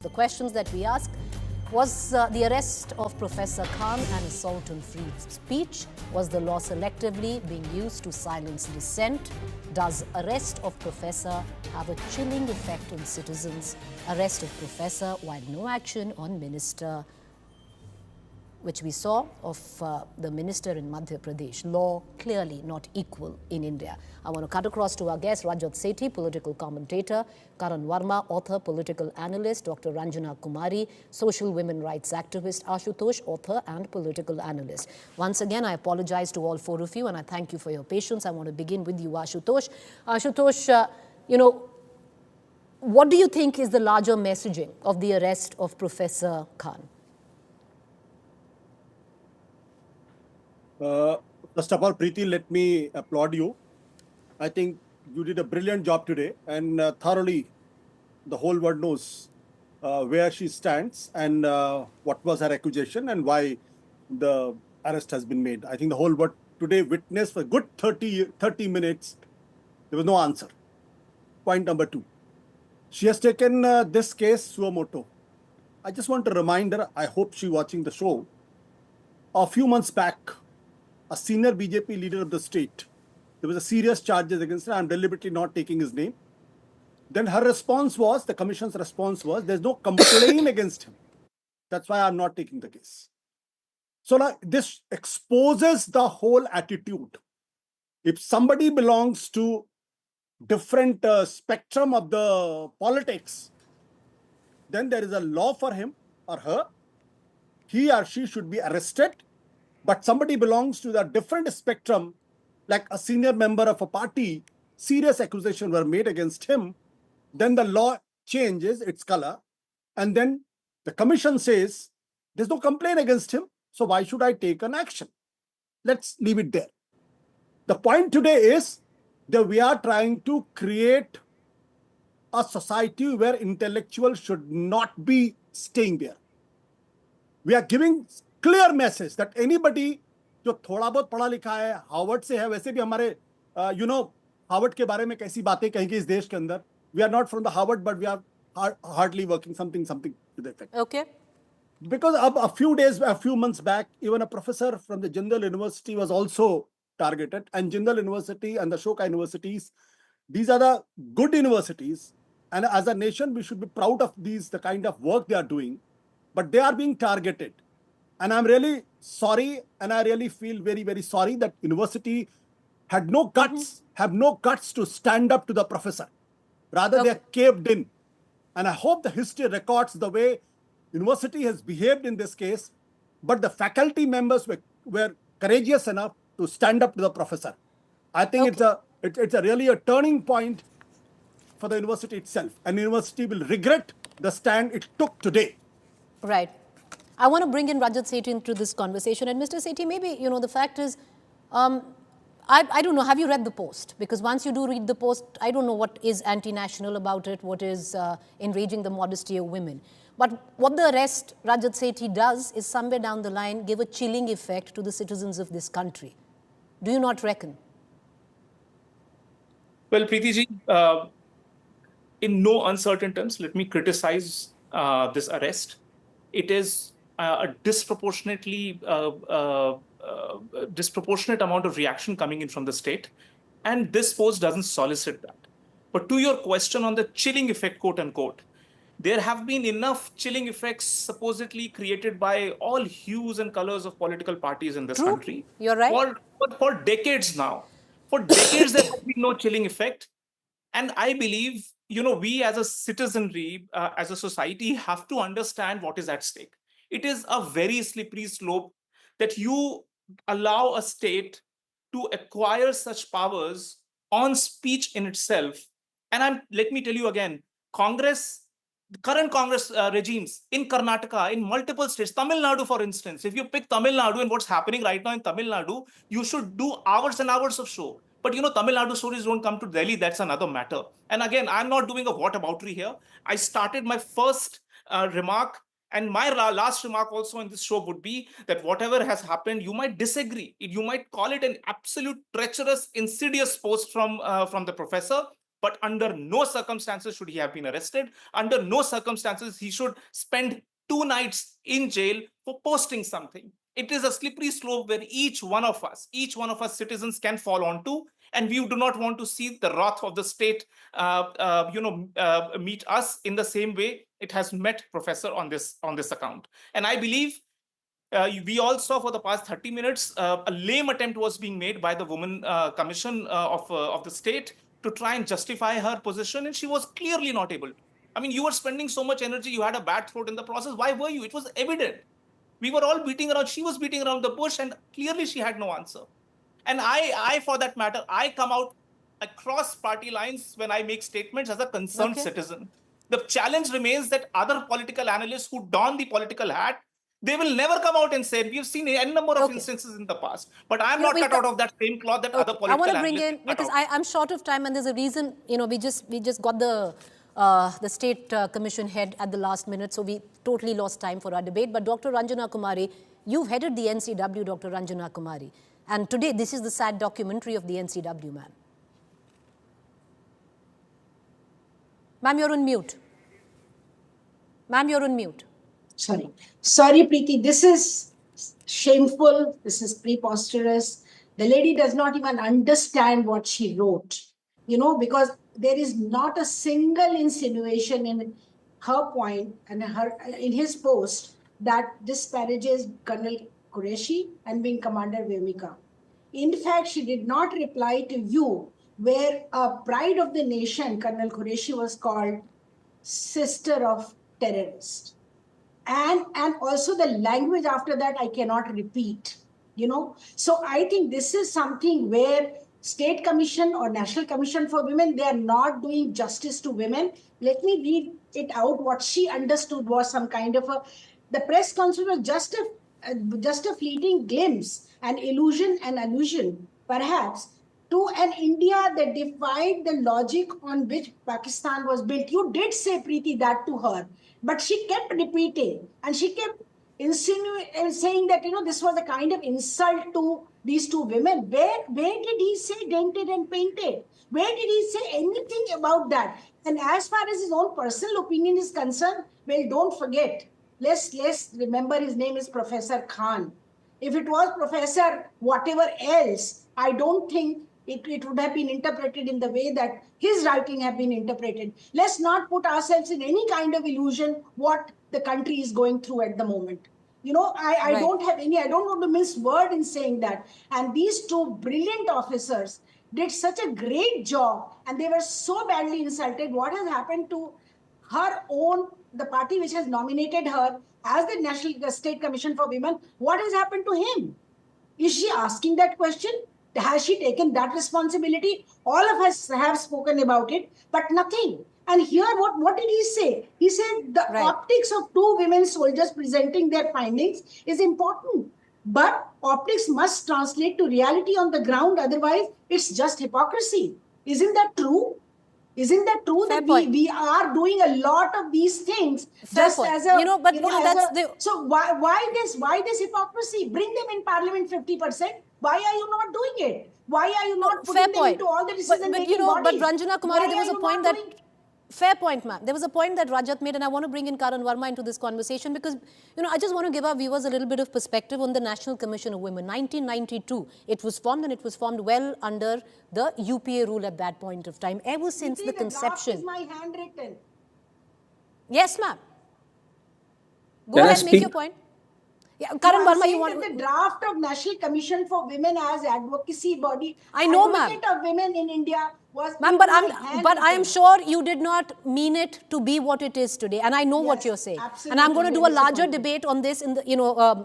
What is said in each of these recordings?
The questions that we ask was the arrest of Professor Khan and assault on free speech? Was the law selectively being used to silence dissent? Does arrest of Professor have a chilling effect on citizens? Arrest of Professor while no action on Minister, which we saw of the minister in Madhya Pradesh. Law clearly not equal in India. I want to cut across to our guest, Rajat Sethi, political commentator, Karan Verma, author, political analyst, Dr. Ranjana Kumari, social women rights activist, Ashutosh, author and political analyst. Once again, I apologize to all four of you and I thank you for your patience. I want to begin with you, Ashutosh. Ashutosh, what do you think is the larger messaging of the arrest of Professor Khan? First of all, Preeti, let me applaud you. I think you did a brilliant job today, and thoroughly the whole world knows where she stands and what was her accusation and why the arrest has been made. I think the whole world today witnessed for a good 30 minutes. There was no answer. Point number two. She has taken this case suo moto. I just want to remind her, I hope she's watching the show. A few months back, a senior BJP leader of the state, there was a serious charges against him. I'm deliberately not taking his name. Then her response was, the commission's response was, there's no complaint against him. That's why I'm not taking the case. So now this exposes the whole attitude. If somebody belongs to different spectrum of the politics, then there is a law for him or her. He or she should be arrested. But somebody belongs to the different spectrum, like a senior member of a party, serious accusations were made against him, then the law changes its color. And then the commission says, there's no complaint against him, so why should I take an action? Let's leave it there. The point today is that we are trying to create a society where intellectuals should not be staying there. We are giving clear message that anybody जो थोड़ा बहुत पढ़ा लिखा है, Harvard से है, वैसे भी हमारे हार्वर्ड के बारे में कैसी बातें कहेंगे इस देश के अंदर. We are not from the Harvard, but we are hardly working something to the effect. Okay. Because a few months back, even a professor from the Jindal University was also targeted. And Jindal University and the Ashoka universities, these are the good universities. And as a nation, we should be proud of the kind of work they are doing. But they are being targeted. And I'm really sorry, and I really feel very, very sorry that university had no guts, have no guts to stand up to the professor. Rather, they are caved in. And I hope the history records the way university has behaved in this case, but the faculty members were courageous enough to stand up to the professor. I think it's a really a turning point for the university itself. And university will regret the stand it took today. Right. I want to bring in Rajat Sethi into this conversation. And Mr. Sethi, maybe, the fact is, I don't know, have you read the post? Because once you do read the post, I don't know what is anti-national about it, what is enraging the modesty of women. But what the arrest, Rajat Sethi, does is somewhere down the line give a chilling effect to the citizens of this country. Do you not reckon? Well, Preeti ji, in no uncertain terms, let me criticize this arrest. It is a disproportionate amount of reaction coming in from the state. And this post doesn't solicit that. But to your question on the chilling effect, quote unquote, there have been enough chilling effects supposedly created by all hues and colors of political parties in this country. You're right. For decades now. For decades, there has been no chilling effect. And I believe, we as a citizenry, as a society, have to understand what is at stake. It is a very slippery slope that you allow a state to acquire such powers on speech in itself. And let me tell you again, current Congress regimes in Karnataka, in multiple states, Tamil Nadu, for instance, if you pick Tamil Nadu and what's happening right now in Tamil Nadu, you should do hours and hours of show. But Tamil Nadu stories don't come to Delhi. That's another matter. And again, I'm not doing a whataboutery here. I started my first remark, and my last remark also in this show would be that whatever has happened, you might disagree. You might call it an absolute treacherous, insidious post from the professor. but under no circumstances should he have been arrested. Under no circumstances he should spend 2 nights in jail for posting something. It is a slippery slope where each one of us citizens can fall onto, and we do not want to see the wrath of the state meet us in the same way it has met Professor on this account. And I believe we all saw for the past 30 minutes a lame attempt was being made by the woman commission of the state to try and justify her position, and she was clearly not able to. I mean, you were spending so much energy, you had a bad throat in the process. Why were you? It was evident. We were all beating around, she was beating around the bush, and clearly she had no answer. And I for that matter, I come out across party lines when I make statements as a concerned citizen. The challenge remains that other political analysts who don the political hat, they will never come out and say, we've seen a number of instances in the past, but I'm not cut out of that same cloth that other political analysts. I want to bring in, because I'm short of time, and there's a reason, we just got the state commission head at the last minute, so we totally lost time for our debate. But Dr. Ranjana Kumari, you've headed the NCW, Dr. Ranjana Kumari. And today, this is the sad documentary of the NCW, ma'am. Ma'am, you're on mute. Ma'am, you're on mute. Sorry, Preeti. This is shameful. This is preposterous. The lady does not even understand what she wrote, because there is not a single insinuation in her point and in his post that disparages Colonel Qureshi and Wing Commander Vemika. In fact, she did not reply to you, where a pride of the nation, Colonel Qureshi, was called sister of terrorist. And also the language after that, I cannot repeat, So I think this is something where State Commission or National Commission for Women, they are not doing justice to women. Let me read it out. What she understood was some kind of the press conference was just a fleeting glimpse, an illusion and allusion, perhaps, to an India that defied the logic on which Pakistan was built. You did say, Preeti, that to her, but she kept repeating, and she kept insinuating, saying that, this was a kind of insult to these two women. Where did he say dented and painted? Where did he say anything about that? And as far as his own personal opinion is concerned, well, don't forget, let's remember his name is Professor Khan. If it was Professor whatever else, I don't think it would have been interpreted in the way that his writing have been interpreted. Let's not put ourselves in any kind of illusion what the country is going through at the moment. I don't want to miss word in saying that. And these two brilliant officers did such a great job, and they were so badly insulted. What has happened to the party which has nominated her as the State Commission for Women, what has happened to him? Is she asking that question? Has she taken that responsibility? All of us have spoken about it, but nothing. And here, what did he say? He said the optics of two women soldiers presenting their findings is important, but optics must translate to reality on the ground. Otherwise, it's just hypocrisy. Isn't that true? Isn't that true? Fair that point. we are doing a lot of these things Fair just point. as a So why this hypocrisy? Bring them in Parliament 50%. Why are you not doing it? Why are you not putting them into all the decision-making bodies? But Ranjana Kumari, there was a point that... Fair point, ma'am. There was a point that Rajat made, and I want to bring in Karan Verma into this conversation because, I just want to give our viewers a little bit of perspective on the National Commission of Women. 1992, it was formed, and it was formed well under the UPA rule at that point of time. Ever since the conception... The draft is my handwritten. Yes, ma'am. Go ahead, make your point. Yeah, Karan Verma, you want the draft of National Commission for Women as advocacy body. I know, ma'am. Advocate of women in India was. Ma'am, but I am sure you did not mean it to be what it is today, and I know what you're saying. Absolutely. And I'm going to do a larger debate on this in the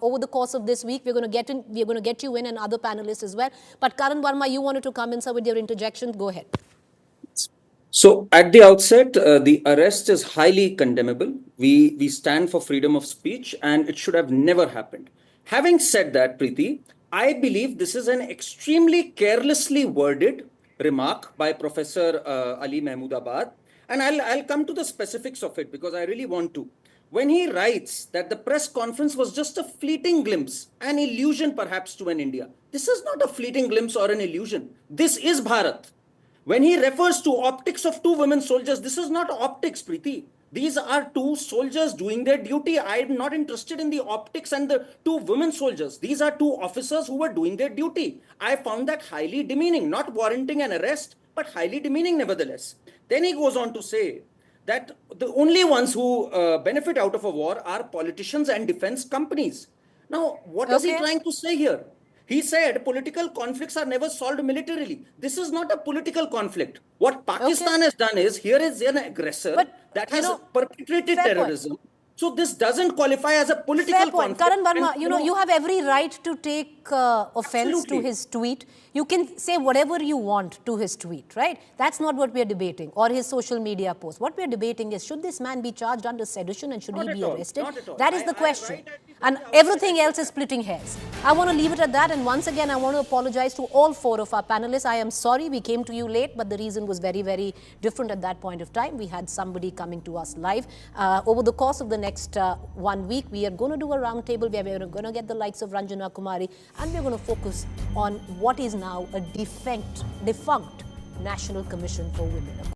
over the course of this week. We're going to get you in and other panelists as well. But Karan Verma, you wanted to come in, sir, with your interjection. Go ahead. So at the outset, the arrest is highly condemnable. We stand for freedom of speech, and it should have never happened. Having said that, Preeti, I believe this is an extremely carelessly worded remark by Professor Ali Mahmoodabad, and I'll come to the specifics of it because I really want to. When he writes that the press conference was just a fleeting glimpse, an illusion perhaps to an India, this is not a fleeting glimpse or an illusion. This is Bharat. When he refers to optics of two women soldiers, this is not optics, Preeti. These are two soldiers doing their duty. I am not interested in the optics and the two women soldiers. These are two officers who were doing their duty. I found that highly demeaning, not warranting an arrest, but highly demeaning nevertheless. Then he goes on to say that the only ones who benefit out of a war are politicians and defense companies. Now, what is he Okay. trying to say here? He said political conflicts are never solved militarily. This is not a political conflict. What Pakistan has done is, here is an aggressor But, that you has know, perpetrated fair point. terrorism. So this doesn't qualify as a political Fair point. conflict. Karan Verma, And, you have every right to take offense to Absolutely. his tweet. You can say whatever you want to his tweet, right? That's not what we are debating, or his social media post. What we are debating is, should this man be charged under sedition and should Not he at be all. arrested? Not at all. That is the I question. right at the And outset, everything else is splitting hairs. I want to leave it at that. And once again, I want to apologize to all four of our panelists. I am sorry we came to you late, but the reason was very, very different at that point of time. We had somebody coming to us live. Over the course of the next 1 week, we are going to do a roundtable where we're going to get the likes of Ranjana Kumari, and we're going to focus on what is now a defunct National Commission for Women.